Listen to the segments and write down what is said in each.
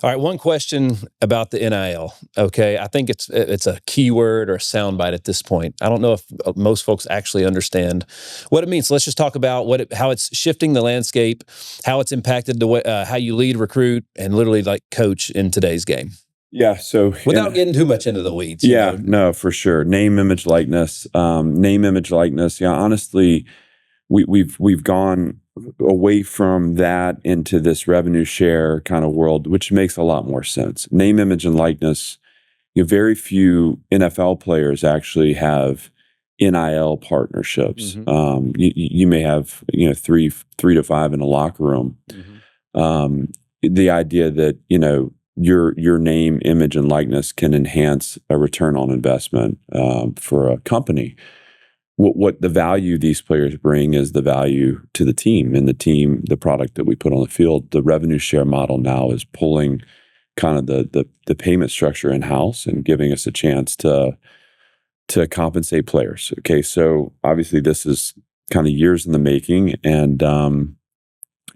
All right, one question about the NIL. Okay, I think it's a keyword or a soundbite at this point. I don't know if most folks actually understand what it means. So let's just talk about how it's shifting the landscape, how it's impacted the way how you lead, recruit, and literally like coach in today's game. Yeah. So without getting too much into the weeds. Yeah, no, for sure. Name, image, likeness. Name, image, likeness. Yeah, honestly, we've gone away from that into this revenue share kind of world, which makes a lot more sense. Name, image, and likeness. Very few NFL players actually have NIL partnerships. Mm-hmm. You may have three to five in a locker room. Mm-hmm. The idea that your name, image, and likeness can enhance a return on investment for a company. What the value these players bring is the value to the team, and the product that we put on the field. The revenue share model now is pulling kind of the payment structure in house and giving us a chance to compensate players. Okay, so obviously this is kind of years in the making, and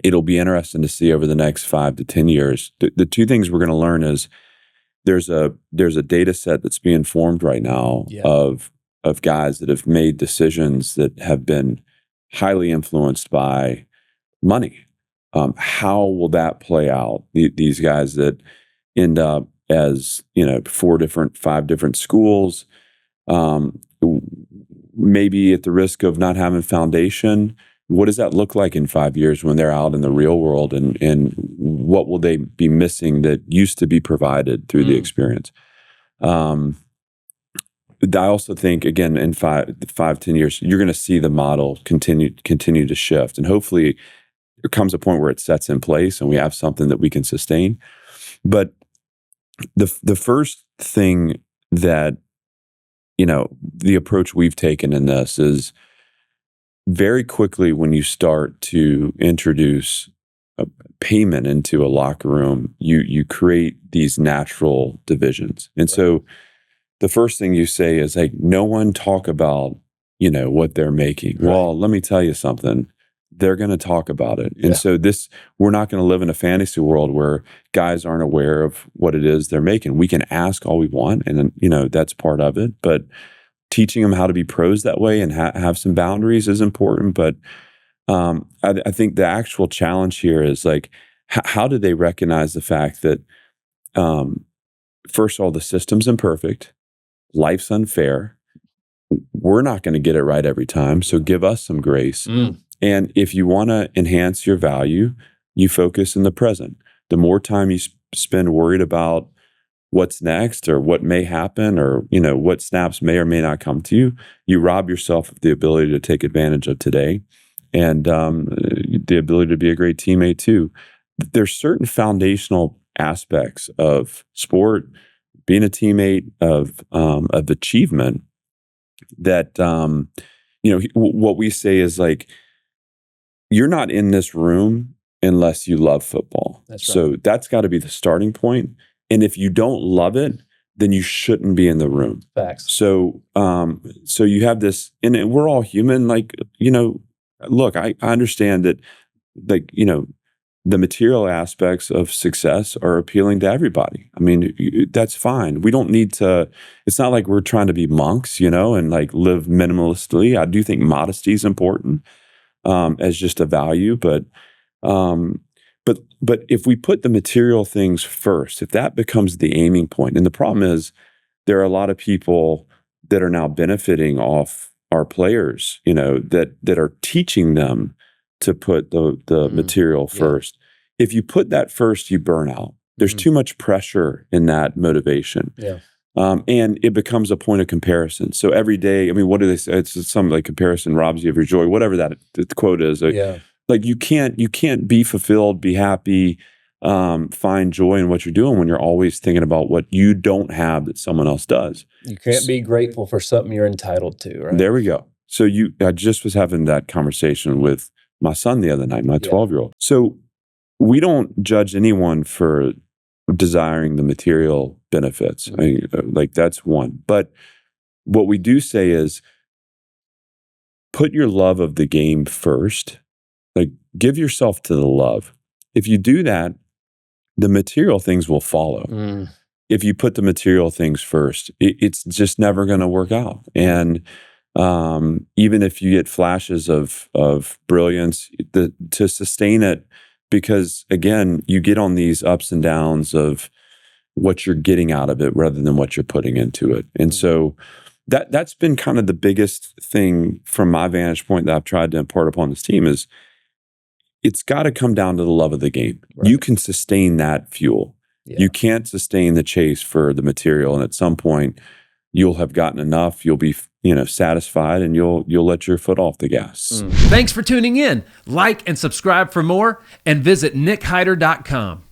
it'll be interesting to see over the next 5 to 10 years. The two things we're going to learn is there's a data set that's being formed right now of guys that have made decisions that have been highly influenced by money. How will that play out? These guys that end up as 5 different schools, maybe at the risk of not having foundation. What does that look like in 5 years when they're out in the real world, and what will they be missing that used to be provided through the experience? I also think, again, in 5-10 years, you're going to see the model continue to shift, and hopefully there comes a point where it sets in place and we have something that we can sustain. But the first thing that the approach we've taken in this is very quickly when you start to introduce a payment into a locker room, you create these natural divisions, and so the first thing you say is like, no one talk about, what they're making. Right. Well, let me tell you something. They're going to talk about it. And so we're not going to live in a fantasy world where guys aren't aware of what it is they're making. We can ask all we want, and that's part of it. But teaching them how to be pros that way and have some boundaries is important. But I think the actual challenge here is like, how do they recognize the fact that, first of all, the system's imperfect. Life's unfair. We're not going to get it right every time. So give us some grace. And if you want to enhance your value, you focus in the present. The more time you spend worried about what's next or what may happen or, what snaps may or may not come to you, you rob yourself of the ability to take advantage of today and the ability to be a great teammate too. There's certain foundational aspects of sport, being a teammate, of achievement that, what we say is like, you're not in this room unless you love football. That's right. So that's got to be the starting point. And if you don't love it, then you shouldn't be in the room. Facts. So, so you have this, and we're all human. Like, look, I understand that, like, the material aspects of success are appealing to everybody. I mean, that's fine. We don't need to, it's not like we're trying to be monks, and like live minimalistically. I do think modesty is important as just a value, but if we put the material things first, if that becomes the aiming point, and the problem is there are a lot of people that are now benefiting off our players, that are teaching them to put the material first. If you put that first, you burn out. There's too much pressure in that motivation. And it becomes a point of comparison. So every day, I mean, what do they say? It's something like comparison robs you of your joy, whatever that quote is. Like you can't be fulfilled, be happy, find joy in what you're doing when you're always thinking about what you don't have that someone else does. You can't be grateful for something you're entitled to, right? There we go. So I just was having that conversation with my son the other night, my 12-year-old. So we don't judge anyone for desiring the material benefits. I mean, like that's one. But what we do say is put your love of the game first. Like give yourself to the love. If you do that, the material things will follow. If you put the material things first, it's just never going to work out. And even if you get flashes of brilliance, to sustain it, because again, you get on these ups and downs of what you're getting out of it rather than what you're putting into it. And so that's been kind of the biggest thing from my vantage point that I've tried to impart upon this team is it's got to come down to the love of the game. Right. You can sustain that fuel. Yeah. You can't sustain the chase for the material. And at some point you'll have gotten enough, you'll be, satisfied, and you'll let your foot off the gas. Thanks for tuning in. Like and subscribe for more, and visit nickhyder.com.